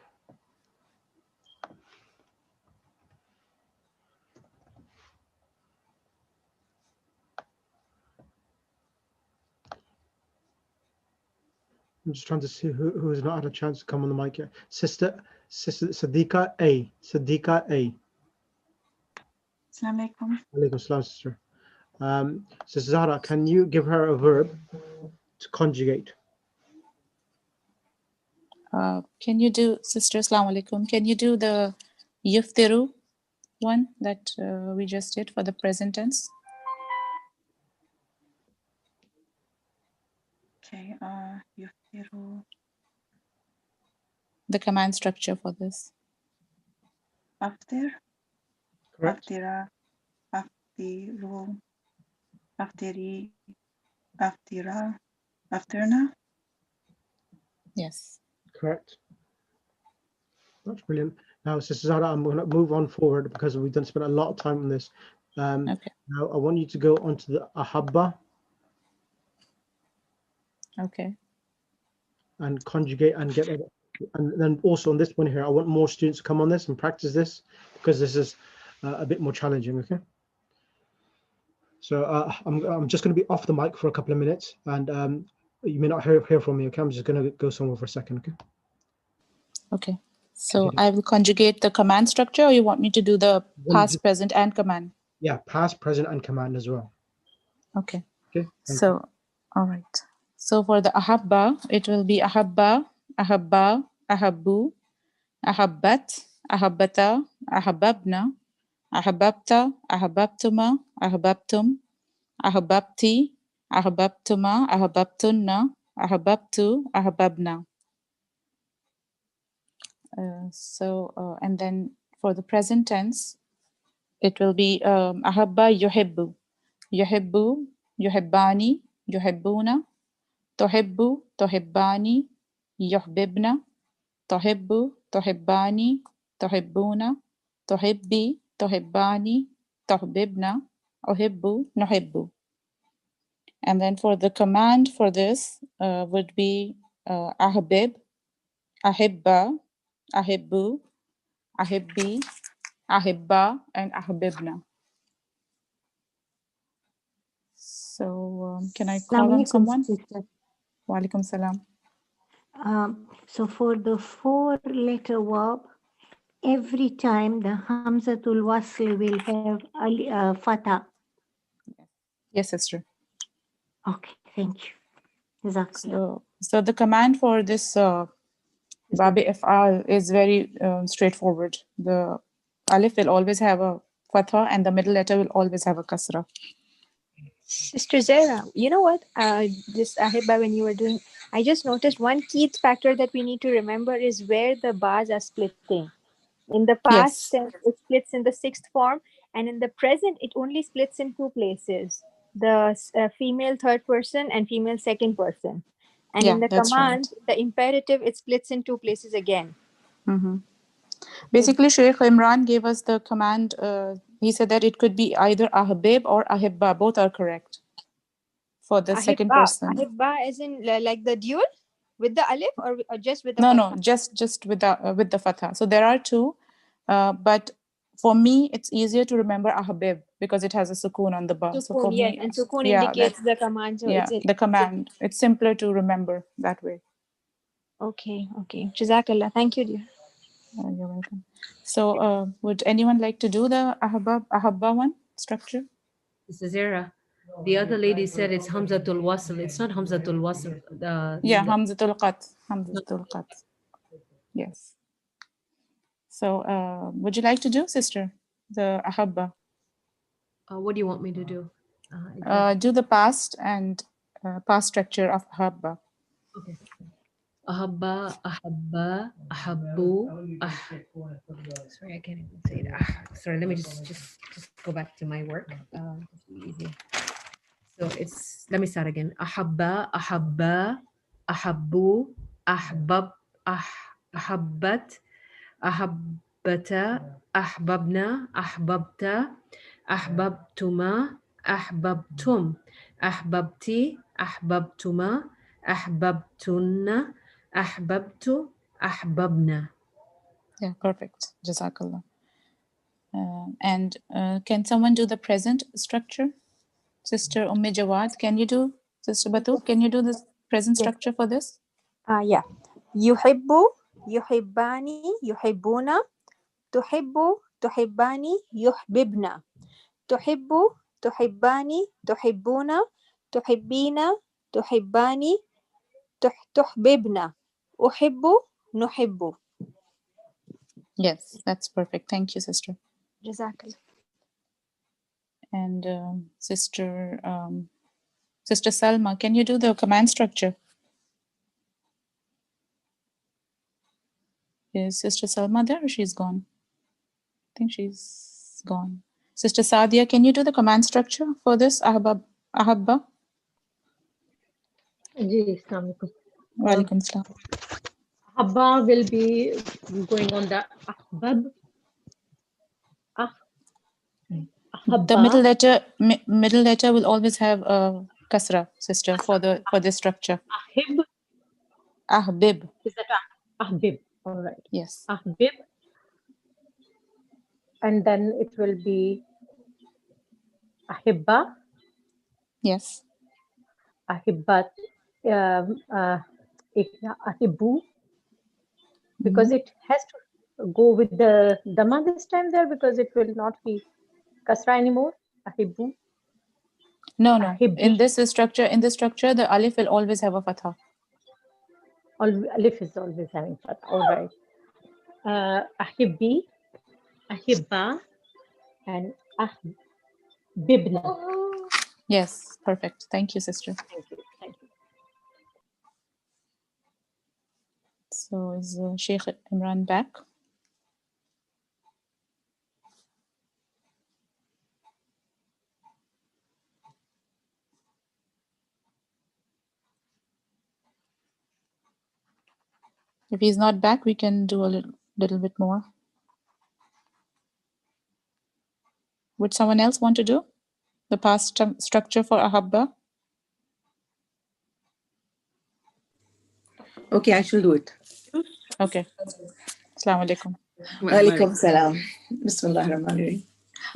I'm just trying to see who has not had a chance to come on the mic yet. Sister Sadiqa A. Sadiqa A. Assalamu alaikum. Alaikum salam, sister. Sister Zahra, can you give her a verb to conjugate? Can you do, Sister, Assalamu alaikum, can you do the yuftiru one that we just did for the present tense? Okay, yuftiru. The command structure for this. After. Correct. Aftira. Aftiru. Aftiri. Aftira. Afterna. Yes. Correct. That's brilliant. Now, Sister Zahra, I'm going to move on forward because we've done spent a lot of time on this. Okay. Now, I want you to go onto the ahabba Okay. and conjugate and get it. And then also on this one here, I want more students to come on this and practice this because this is a bit more challenging. Okay. So I'm just going to be off the mic for a couple of minutes, and you may not hear from me. Okay, I'm just going to go somewhere for a second. Okay. Okay. So I will conjugate the command structure, or you want me to do the past, present, and command? Yeah, past, present, and command as well. Okay. Okay. So, all right. So for the ahabba, it will be ahabba, ahabba, ahabbu, ahabbat, ahabbata, ahabbabna, ahabbabta, ahabbabtuma, ahabbabtum, ahabbabti, ahabbabtuma, ahabbabtunna, ahabbabtu, ahabbabna. And then for the present tense, it will be ahabba yuhibbu, yuhibbu, yuhibbani, yuhibbuna, tuhibbu, tuhibbani, yuhbibna, tuhibbu, tuhibbani, tuhibbuna, tuhibbi, tuhibbani, tuhbibna, uhibbu, nuhibbu. And then for the command for this would be ahbib, ahibba, ahibbu, ahibbi, ahibba, and ahbibna. So can I call on someone? Wa alaikum salam. So for the 4-letter verb, every time the Hamzatul Wasl will have fatha. Yes, sister. Okay, thank you. So the command for this Babi If'al is very straightforward. The alif will always have a fatha and the middle letter will always have a kasra. Sister Zara, you know what? This Ahiba, when you were doing, I just noticed one key factor that we need to remember is where the bars are splitting. In the past tense, it splits in the 6th form, and in the present, it only splits in 2 places: the female 3rd person and female 2nd person. And in the command, the imperative, it splits in 2 places again. Mm-hmm. Basically, Sheikh Imran gave us the command. He said that it could be either ahbib or ahibba. Both are correct for the Ahibba. 2nd person. Ahibba as in like the dual with the alif or just with the No, fatha? no, just with the fatha. So there are 2, but for me, it's easier to remember ahbib because it has a sukoon on the ba. So for Yes, me, and sukoon indicates the command. So the command. It's simpler to remember that way. Okay. Jazakallah. Thank you, dear. You're welcome. So would anyone like to do the ahabba one structure? This is Zara. The other lady said it's Hamzatul Wasl. It's not Hamzatul Wasl. Hamzatul Qat. Hamzatul Qat. Yes. So would you like to do, sister, the ahabba? What do you want me to do? Do the past and past structure of ahabba. Okay. Ahabba, ahabba, ahabbu, sorry, I can't even say it. Sorry, let me just go back to my work. Easy. So it's, let me start again. Ahabba, ahabba, ahabbu, ahbab, ahabbat, ahabbata, ahbabna, ahbabta, ahbabtuma, أحببتم أحببتي أحببتما أحببتن أحببت أحببنا. Yeah, perfect. Jazakallah. And can someone do the present structure? Sister Jawad, can you do? Sister Batu, can you do the present structure for this? Yeah. يحب يحباني يحبون تحب تحباني يحببنا تحب تحباني تحبون تحبين تحباني تحببنا أحب نحب. Yes, that's perfect. Thank you, sister. جزاك And Sister Salma, can you do the command structure? Is Sister Salma there or she's gone? I think she's gone. Sister Sadia, can you do the command structure for this? Ahabba? Ji, Assalamualaikum. Walaikum salam. Habba will be going on the ahbab. The middle letter will always have a kasra, sister, for this structure. Ahib. Ahbib. Is that ahbib? All right. Yes. Ahbib. And then it will be ahibba. Yes. Ahibbat. Ahibbu. Because it has to go with the dhamma this time there, because it will not be kasra anymore. Ahibbu. No. In this structure, the alif will always have a fatha. Alif is always having fatha. All right. Ahibbi, ahibba, and ahbibna. Yes, perfect. Thank you, sister. Thank you. Thank you. So is Sheikh Imran back? If he's not back, we can do a little bit more. Would someone else want to do the past structure for Ahabba? Okay, I shall do it. Okay. Assalamu alaikum. Walaikum salam. Bismillah ar-Rahman ar-Rahim.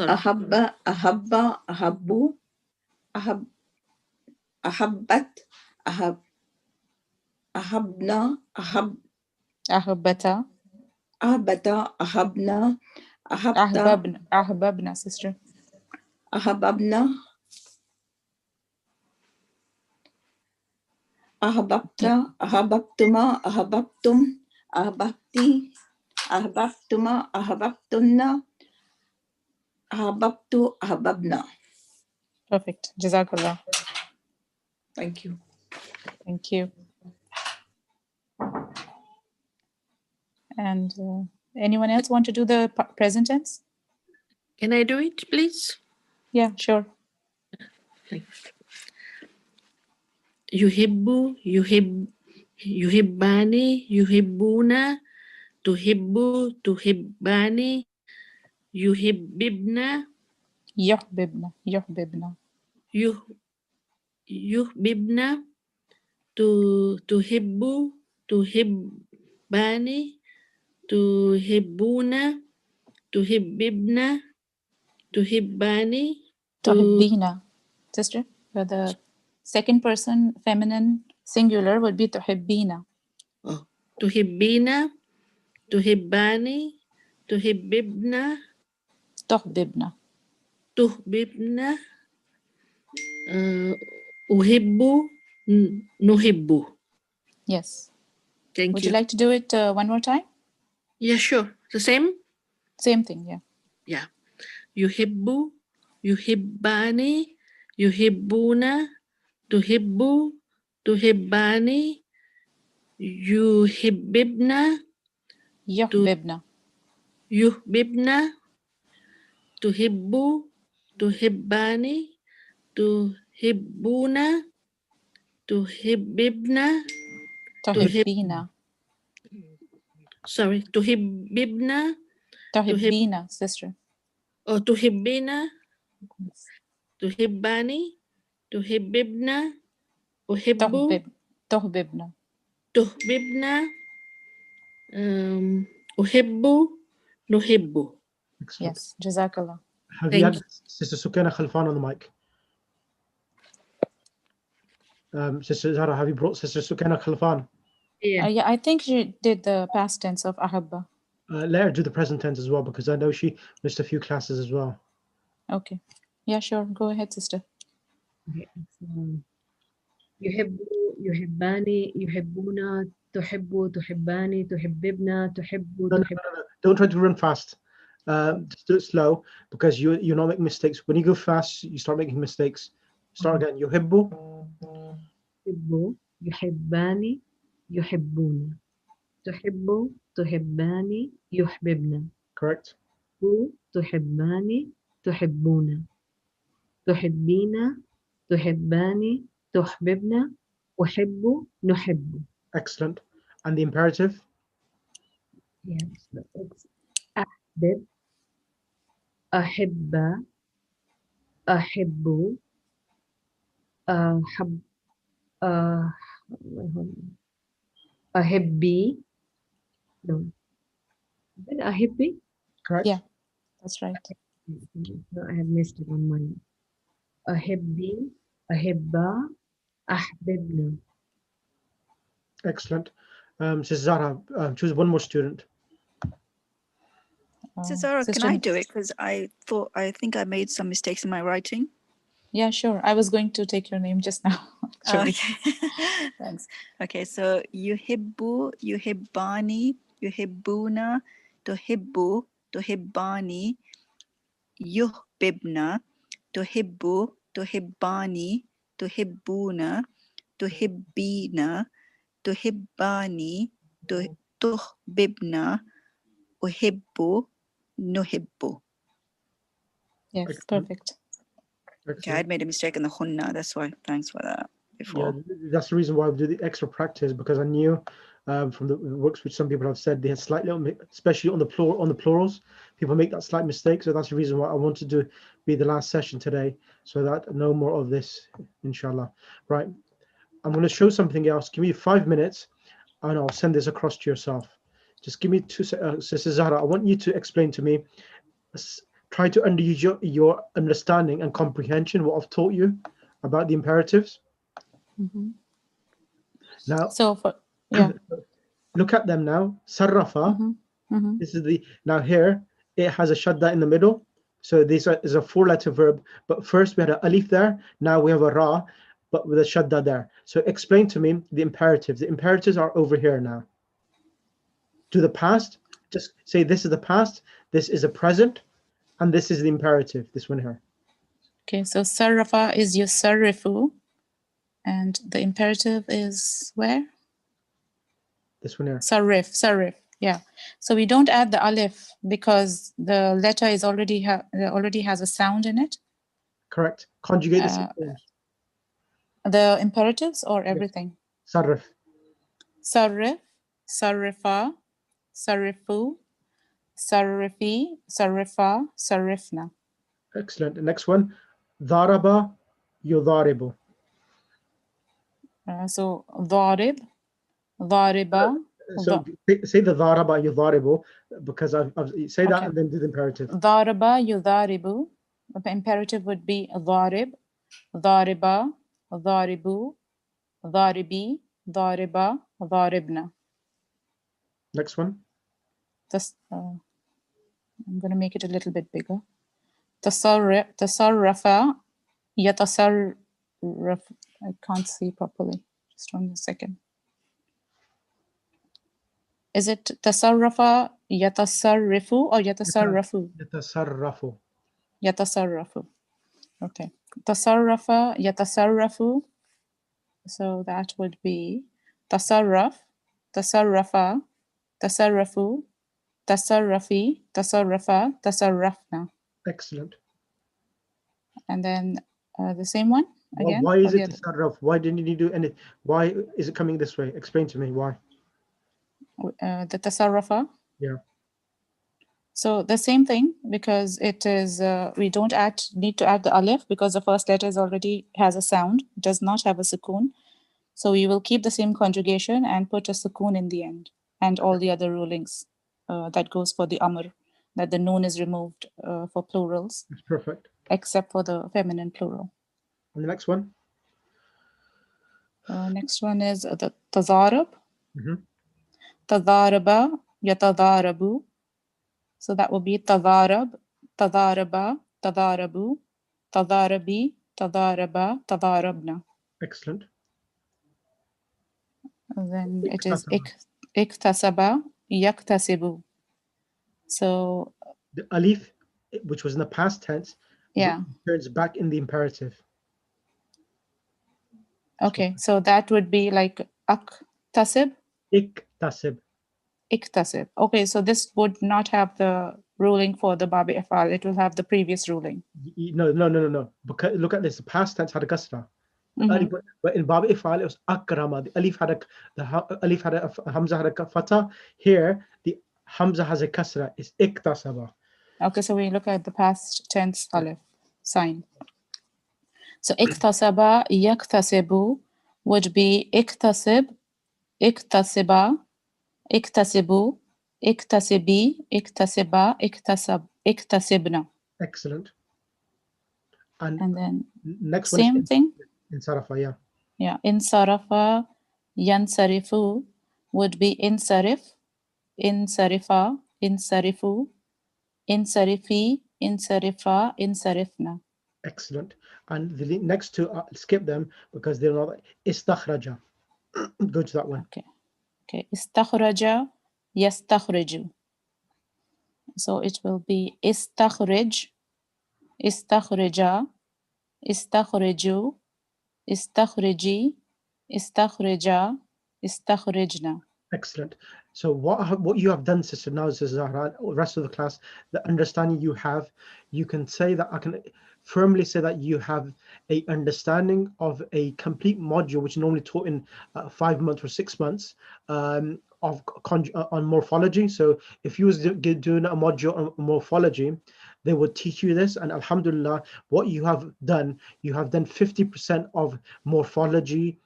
Ahabba, ahabba, ahabbu, ahabbat, ahabna, Ahabbata. Ahabbata, ahabna, ahabta. Ahbabna, sister. Ahababna. Ahababta, ahababtuma, ahababtum, ahababti, ahababtuma, ahababtunna, ahababtu, ahababna. Perfect. Jazakallah. Thank you. Thank you. And anyone else want to do the present tense? Can I do it, please? Yeah, sure. Thanks. Yuhibbu, yuhibbani, yuhibbuna, tuhibbu, tuhibbani, yuhibbibna, yuhbibna, yuhbibna, tuhibbu, tuhibbani, tuhibbuna, tuhibbibna, tuhibbani, tuhibbina. Sister, the second person feminine singular would be tuhibbina. Oh, tuhibbina, tuhibbani, tuhibbibna, tuhbibna, uhibbu, nuhibbu. Yes. Thank Would you. you like to do it one more time? Yeah, sure. The same? Same thing, yeah. Yeah. Yuhibbu, yuhibbani, yuhibbuna, tuhibbu, tuhibbani, yuhibbibna, yuhbibna, tuhibbu, tuhibbani, tuhibbuna, tuhibbibna, tuhibbina. Sorry, tuhibbibna, Tuhibbina, sister. Oh, tuhibbina, تحباني تحببنا أحب تحببنا. تحببنا أحب نحب. Yes, Jazakallah. Have you Thank had Sister Sukaina Khalfan on the mic? Sister Zara, have you brought Sister Sukaina Khalfan? Yeah, I think she did the past tense of ahabba. Let her do the present tense as well, because I know she missed a few classes as well. Okay. Yeah, sure. Go ahead, sister. Okay. يحب يحباني يحبون تحب تحباني تحببنا تحب تحب. Don't try to run fast. Just do it slow, because you're not making mistakes. When you go fast, you start making mistakes. Start again. يحب يحب يحباني يحبون تحب تحباني يحببنا. Correct. تحباني تحبون تحبين تحباني تحببنا أحب نحب. Excellent. And the imperative? Yes, it's أحبب أحب أحب أحب أحبي. No. Then أحبي. Correct. Yeah, that's right. No, I have missed it on mine. أحبي أحبا أحببنا. Excellent. Sister Zara, choose one more student. Zara, can Sister- I do it? Because I think I made some mistakes in my writing. Yeah, sure. I was going to take your name just now, actually. Okay. Thanks. Okay, so yuhibbu, yuhibbani, yuhibbuna, tuhibbu, tuhibbani, yuhbibna, tuhibbu, tuhibbani, tuhibbuna, tuhibbina, tuhibbani, tuhbibna, uhibbu, nuhibbu. Yes, perfect. Okay, I'd made a mistake in the hunna, that's why. Thanks for that. Yeah, that's the reason why we do the extra practice, because I knew from the works which some people have said they had slightly, especially on the plurals, people make that slight mistake. So that's the reason why I wanted to be the last session today, so that no more of this, inshallah. Right, I'm going to show something else. Give me 5 minutes, and I'll send this across to yourself. Just give me 2 seconds. Sister Zahra, I want you to explain to me. Try to use your understanding and comprehension what I've taught you about the imperatives. Now, so for yeah, look at them now. Sarrafa. Mhm. This is now here it has a shadda in the middle. So this is a 4-letter verb. But first we had an alif there. Now we have a ra, but with a shadda there. So explain to me the imperatives. The imperatives are over here now. To the past, just say this is the past, this is a present, and this is the imperative. This one here. Okay, so sarrafa is yusarrifu, and the imperative is where? This one here. Sarrif. Yeah. So we don't add the alif because the letter is already has a sound in it. Correct. Conjugate the same forms. The imperatives or everything? Sarrif. Sarrif, sarrifa, sarrifu, sarrifi, sarrifa, sarrifna. Excellent. The next one, dharaba, yudharibu. So dharib, dhariba. So say the dharaba, yudharibu, because I've say that Okay. and then do the imperative. Dharaba, yudharibu. The imperative would be dharib, dhariba, dharibu, dharibi, dhariba, dharibna. Next one. This, I'm going to make it a little bit bigger. Tasarrafa, yatasarraf. I can't see properly. Just 1 second. Is it tasarrafa, yatasarrifu, or yatasarrafu? Yatasarrafu. Yatasarrafu. Okay. Tasarrafa, yatasarrafu. So that would be tasarraf, tasarrafa, tasarrafu, tasarrafi, tasarrafa, tasarrafna. Excellent. And then the same one again. Why is or it the tasarraf? Why didn't you do any? Why is it coming this way? Explain to me why. the tasarrafa? Yeah. So the same thing, because it is, we don't need to add the alif because the first letter already has a sound, does not have a sukoon. So we will keep the same conjugation and put a sukoon in the end, and all the other rulings that goes for the amr, that the noon is removed for plurals. That's perfect. Except for the feminine plural. And the next one? Next one is the tazarab. Mm-hmm. Tazaraba, yatazarabu. So that will be tazarab, tazaraba, tazarabu, tazarabi, tazaraba, tazarabna. Excellent. And then it is iktasaba, yaktasibu. So the alif, which was in the past tense, yeah, turns back in the imperative. Okay, so that would be like aktasib. Iktasib. Iktasib. Okay, so this would not have the ruling for the babi afal. It will have the previous ruling. No. Because look at this. The past tense had a kasra. But in babi afal it was akrama. The alif had a hamza had a fatha. Here the hamza has a kasra. It's iktasaba. Okay, so we look at the past tense alif sign. So iktasaba yaktasibu would be iktasib, iktasiba, iktasibu, iktasibi, iktasiba, iktasibna. Excellent. And then next same one is thing. Insarafa, yeah. Yeah, insarafa, yansarifu would be insarif, insarifa, insarifu, insarifi, insarifa, insarifna. Excellent. And the next two, skip them because they're not. Istakhraja. Go to that one. Okay. Istakhraja, yastakhriju. So it will be istakhrij, istakhrija, istakhriju, istakhriji, istakhrija, istakhrijna. Excellent. So what you have done, Sister Zahra, the rest of the class, the understanding you have, you can say that I can firmly say that you have a understanding of a complete module, which is normally taught in 5 months or 6 months on morphology. So if you was doing a module on morphology, they would teach you this, and alhamdulillah, what you have done 50% of morphology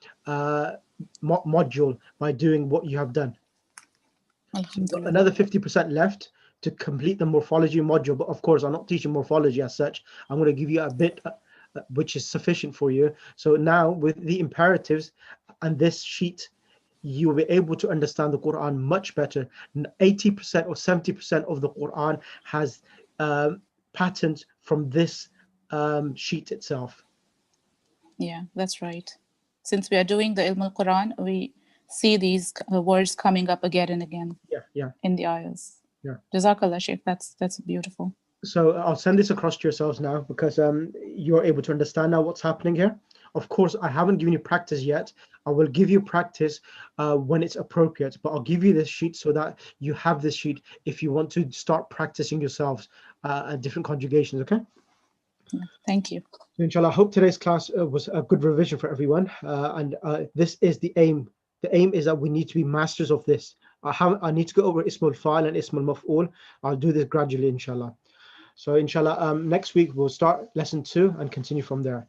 module by doing what you have done. Another 50% left to complete the morphology module, but of course I'm not teaching morphology as such. I'm going to give you a bit which is sufficient for you. So now with the imperatives and this sheet, you will be able to understand the Quran much better. 80% or 70% of the Quran has patterns from this sheet itself. Yeah, that's right. Since we are doing the Ilm al-Quran, we see these words coming up again and again. Yeah. In the ayahs. Yeah. Jazakallah, Sheikh. That's beautiful. So I'll send this across to yourselves now because you're able to understand now what's happening here. Of course, I haven't given you practice yet. I will give you practice when it's appropriate, but I'll give you this sheet so that you have this sheet if you want to start practicing yourselves at different conjugations, okay? Thank you. So inshallah, I hope today's class was a good revision for everyone. And this is the aim. The aim is that we need to be masters of this. I need to go over Ismul Fa'il and Ismul Maf'ul. I'll do this gradually, inshallah. So inshallah, next week we'll start lesson 2 and continue from there.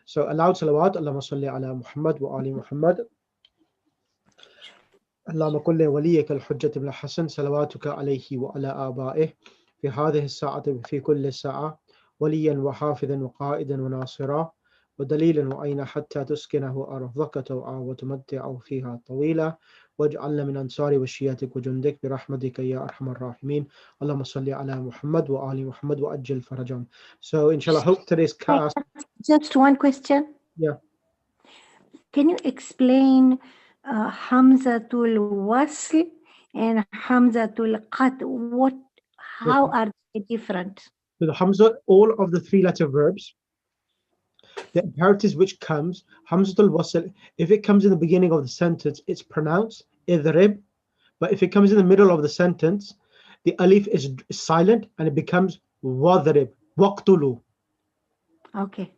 So aloud salawat, Allahumma salli ala Muhammad wa ali Muhammad. اللهم كن لوليك الحجة بن الحسن صلواتك عليه وعلى آبائه في هذه الساعة وفي كل ساعة وليا وحافظا وقائدا وناصرا ودليلا وعينا حتى تسكنه أرضك توعا وتمتع فيها طويلا واجعلنا من أنصار وشياتك وجندك برحمتك يا أرحم الراحمين اللهم صل على محمد وآل محمد وأجل فرجهم. So inshallah, hope today's class. Just one question. Yeah. Can you explain Hamzatul Wasl and Hamzatul Qat? How are they different? So the Hamza, all of the 3-letter verbs, the imperatives which comes, Hamzatul Wasl, if it comes in the beginning of the sentence, it's pronounced idrib, but if it comes in the middle of the sentence, the alif is silent and it becomes wadrib, waqtulu. Okay.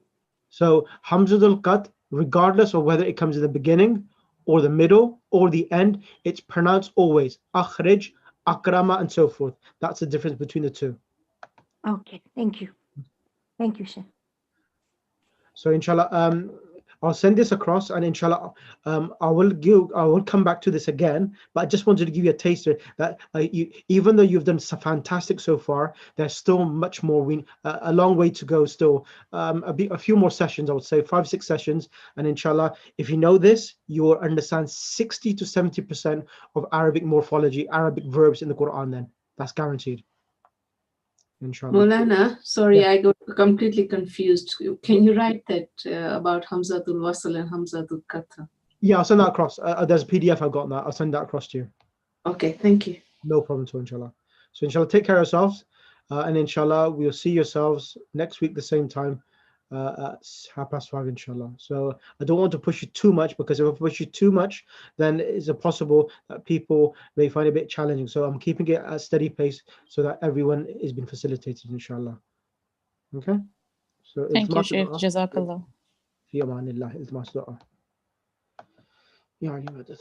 So Hamzatul Qat, regardless of whether it comes in the beginning or the middle or the end, it's pronounced always akhrij, akrama, and so forth. That's the difference between the two. Okay, thank you. Thank you, Sheikh. So inshallah, I'll send this across, and inshallah, I will come back to this again. But I just wanted to give you a taster that even though you've done so fantastic so far, there's still much more. A long way to go still. A few more sessions, I would say 5-6 sessions, and inshallah, if you know this, you will understand 60 to 70% of Arabic morphology, Arabic verbs in the Quran. Then that's guaranteed. Inshallah. Maulana, sorry, Yeah. I got completely confused. Can you write that about Hamzatul Wasl and Hamzatul Qat'a? Yeah, I'll send that across. There's a PDF I've got on that. I'll send that across to you. Okay, thank you. No problem at all, inshallah. So inshallah, take care of yourselves. And inshallah, we'll see yourselves next week the same time at 5:30, inshallah. So I don't want to push you too much, because if I push you too much, then it's possible that people may find it a bit challenging. So I'm keeping it at a steady pace so that everyone is being facilitated, inshallah. Okay? So Thank you, Sheikh. Jazakallah. في أمان الله. التماس دعاء. يا علي مدد.